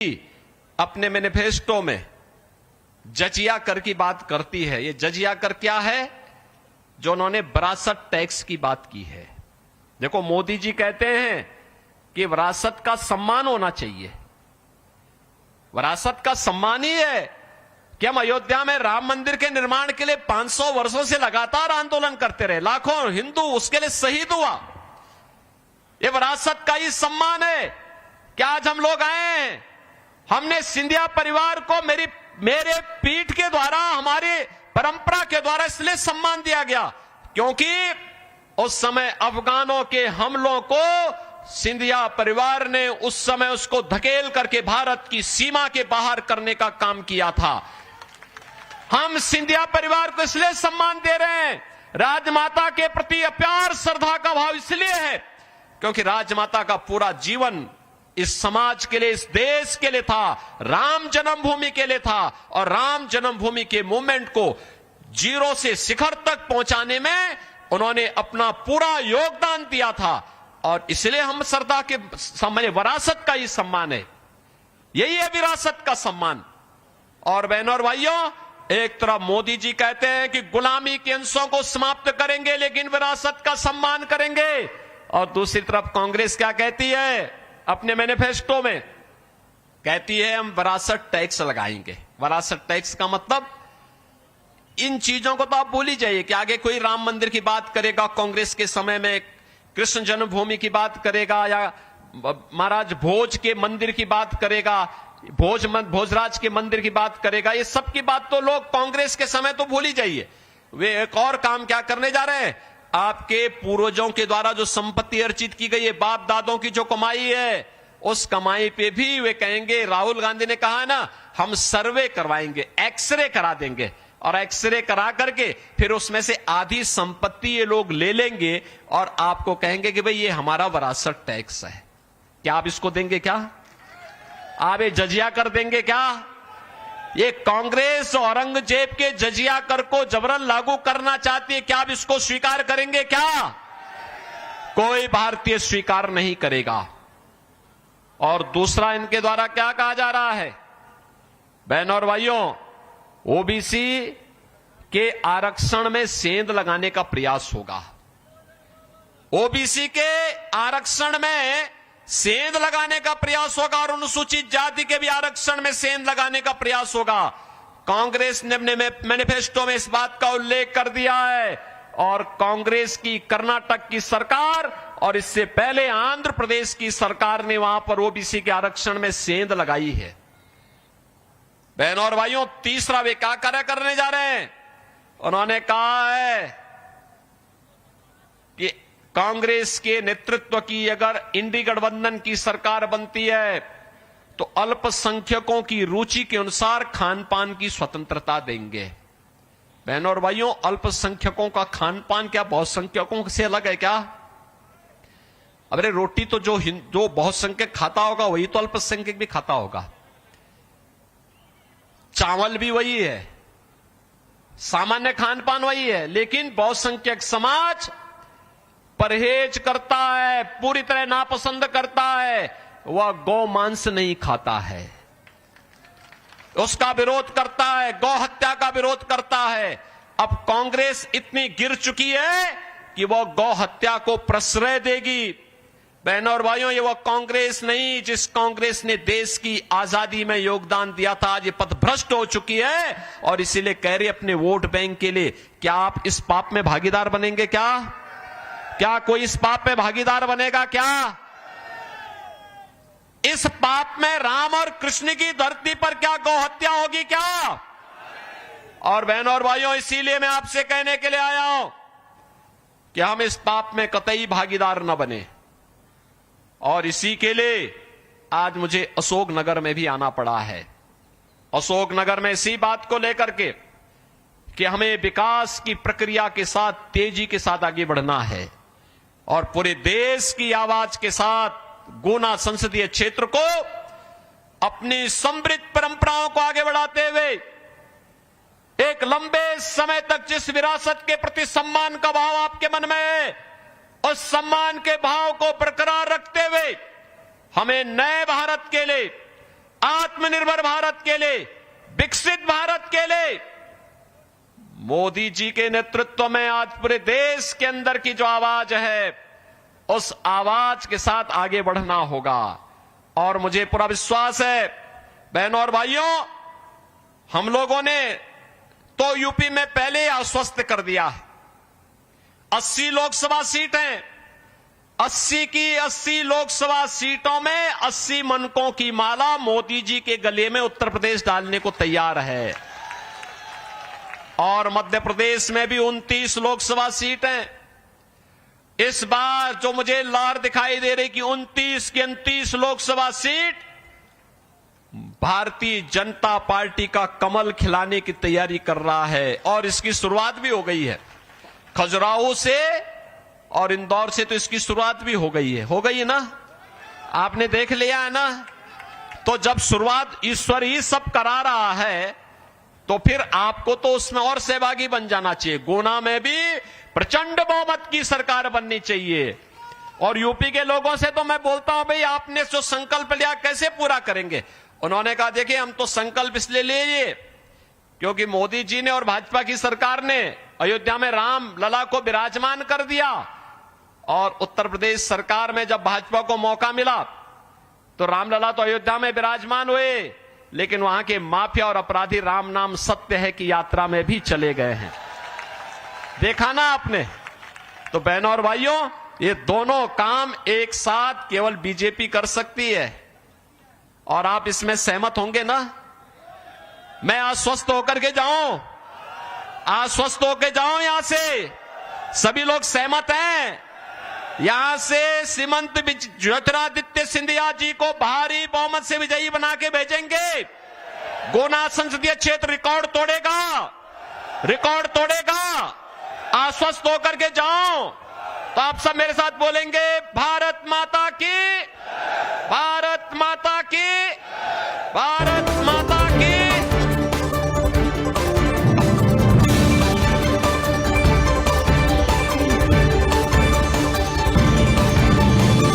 अपने मैनिफेस्टो में जजिया कर की बात करती है। ये जजिया कर क्या है? जो उन्होंने विरासत टैक्स की बात की है। देखो, मोदी जी कहते हैं कि विरासत का सम्मान होना चाहिए। विरासत का सम्मान ही है कि हम अयोध्या में राम मंदिर के निर्माण के लिए 500 वर्षों से लगातार आंदोलन करते रहे, लाखों हिंदू उसके लिए शहीद हुआ। ये विरासत का ही सम्मान है कि आज हम लोग आए हैं। हमने सिंधिया परिवार को मेरे पीठ के द्वारा, हमारी परंपरा के द्वारा इसलिए सम्मान दिया गया क्योंकि उस समय अफगानों के हमलों को सिंधिया परिवार ने उस समय उसको धकेल करके भारत की सीमा के बाहर करने का काम किया था। हम सिंधिया परिवार को इसलिए सम्मान दे रहे हैं, राजमाता के प्रति अपार श्रद्धा का भाव इसलिए है क्योंकि राजमाता का पूरा जीवन इस समाज के लिए, इस देश के लिए था, राम जन्मभूमि के लिए था। और राम जन्मभूमि के मूवमेंट को जीरो से शिखर तक पहुंचाने में उन्होंने अपना पूरा योगदान दिया था। और इसलिए हम श्रद्धा के सम्मान, विरासत का ही सम्मान है। यही है विरासत का सम्मान। और बहनों और भाइयों, एक तरफ मोदी जी कहते हैं कि गुलामी के अंशों को समाप्त करेंगे लेकिन विरासत का सम्मान करेंगे, और दूसरी तरफ कांग्रेस क्या कहती है अपने मैनिफेस्टो में? कहती है हम विरासत टैक्स लगाएंगे। विरासत टैक्स का मतलब, इन चीजों को तो आप भूल ही जाइए कि आगे कोई राम मंदिर की बात करेगा, कांग्रेस के समय में कृष्ण जन्मभूमि की बात करेगा, या महाराज भोज के मंदिर की बात करेगा, भोजराज के मंदिर की बात करेगा। ये सब की बात तो लोग कांग्रेस के समय तो भूल ही जाइए। वे एक और काम क्या करने जा रहे हैं? आपके पूर्वजों के द्वारा जो संपत्ति अर्जित की गई है, बाप दादों की जो कमाई है, उस कमाई पे भी वे कहेंगे, राहुल गांधी ने कहा ना, हम सर्वे करवाएंगे, एक्सरे करा देंगे, और एक्सरे करा करके फिर उसमें से आधी संपत्ति ये लोग ले लेंगे और आपको कहेंगे कि भाई ये हमारा विरासत टैक्स है। क्या आप इसको देंगे? क्या आप ये जजिया कर देंगे? क्या ये कांग्रेस औरंगजेब के जजिया कर को जबरन लागू करना चाहती है? क्या आप इसको स्वीकार करेंगे? क्या कोई भारतीय स्वीकार नहीं करेगा। और दूसरा, इनके द्वारा क्या कहा जा रहा है? बहनों और भाइयों, ओबीसी के आरक्षण में सेंध लगाने का प्रयास होगा। ओबीसी के आरक्षण में सेंध लगाने का प्रयास होगा और अनुसूचित जाति के भी आरक्षण में सेंध लगाने का प्रयास होगा। कांग्रेस ने अपने मैनिफेस्टो में इस बात का उल्लेख कर दिया है, और कांग्रेस की कर्नाटक की सरकार और इससे पहले आंध्र प्रदेश की सरकार ने वहां पर ओबीसी के आरक्षण में सेंध लगाई है। बहनों और भाइयों, तीसरा वे क्या कार्य करने जा रहे हैं? उन्होंने कहा है कि कांग्रेस के नेतृत्व की अगर इंडी गठबंधन की सरकार बनती है तो अल्पसंख्यकों की रुचि के अनुसार खान पान की स्वतंत्रता देंगे। बहनों और भाइयों, अल्पसंख्यकों का खान पान क्या बहुसंख्यकों से अलग है क्या? अरे रोटी तो जो बहुसंख्यक खाता होगा वही तो अल्पसंख्यक भी खाता होगा। चावल भी वही है, सामान्य खान पान वही है, लेकिन बहुसंख्यक समाज परहेज करता है, पूरी तरह नापसंद करता है। वह गौ मांस नहीं खाता है, उसका विरोध करता है, गौ हत्या का विरोध करता है। अब कांग्रेस इतनी गिर चुकी है कि वह गौ हत्या को प्रश्रय देगी। बहनों और भाइयों, ये वो कांग्रेस नहीं जिस कांग्रेस ने देश की आजादी में योगदान दिया था, आज ये पथभ्रष्ट हो चुकी है और इसीलिए कह रही अपने वोट बैंक के लिए। क्या आप इस पाप में भागीदार बनेंगे? क्या कोई इस पाप में भागीदार बनेगा? क्या इस पाप में राम और कृष्ण की धरती पर क्या गौ हत्या होगी? क्या? और बहनों और भाइयों, इसीलिए मैं आपसे कहने के लिए आया हूं कि हम इस पाप में कतई भागीदार न बने। और इसी के लिए आज मुझे अशोकनगर में भी आना पड़ा है। अशोकनगर में इसी बात को लेकर के कि हमें विकास की प्रक्रिया के साथ तेजी के साथ आगे बढ़ना है और पूरे देश की आवाज के साथ गुना संसदीय क्षेत्र को अपनी समृद्ध परंपराओं को आगे बढ़ाते हुए एक लंबे समय तक जिस विरासत के प्रति सम्मान का भाव आपके मन में है, उस सम्मान के भाव को बरकरार रखते हुए हमें नए भारत के लिए आत्मनिर्भर भारत के लिए, विकसित भारत के लिए मोदी जी के नेतृत्व में आज पूरे देश के अंदर की जो आवाज है, उस आवाज के साथ आगे बढ़ना होगा। और मुझे पूरा विश्वास है बहनों और भाइयों, हम लोगों ने तो यूपी में पहले आश्वस्त कर दिया है। 80 लोकसभा सीट हैं, 80 की 80 लोकसभा सीटों में 80 मनकों की माला मोदी जी के गले में उत्तर प्रदेश डालने को तैयार है। और मध्य प्रदेश में भी 29 लोकसभा सीट हैं। इस बार जो मुझे लहर दिखाई दे रही कि 29 की 29 लोकसभा सीट भारतीय जनता पार्टी का कमल खिलाने की तैयारी कर रहा है। और इसकी शुरुआत भी हो गई है, खजुराहो से और इंदौर से तो इसकी शुरुआत भी हो गई है ना, आपने देख लिया है ना। तो जब शुरुआत ईश्वर ही सब करा रहा है, तो फिर आपको तो उसमें और सहभागी बन जाना चाहिए। गुना में भी प्रचंड बहुमत की सरकार बननी चाहिए। और यूपी के लोगों से तो मैं बोलता हूं, भाई आपने जो संकल्प लिया कैसे पूरा करेंगे? उन्होंने कहा देखिए हम तो संकल्प इसलिए लिए क्योंकि मोदी जी ने और भाजपा की सरकार ने अयोध्या में राम लला को विराजमान कर दिया। और उत्तर प्रदेश सरकार में जब भाजपा को मौका मिला तो रामलला तो अयोध्या में विराजमान हुए, लेकिन वहां के माफिया और अपराधी राम नाम सत्य है की यात्रा में भी चले गए हैं। देखा ना आपने? तो बहनों और भाइयों, ये दोनों काम एक साथ केवल बीजेपी कर सकती है। और आप इसमें सहमत होंगे ना? मैं आश्वस्त होकर के जाऊं, आश्वस्त होकर जाऊं यहां से, सभी लोग सहमत हैं। यहां से श्रीमंत ज्योतिरादित्य सिंधिया जी को भारी बहुमत से विजयी बना के भेजेंगे। गुना संसदीय क्षेत्र रिकॉर्ड तोड़ेगा, रिकॉर्ड तोड़ेगा। आश्वस्त होकर के जाओ। तो आप सब मेरे साथ बोलेंगे, भारत माता की, भारत माता की, भारत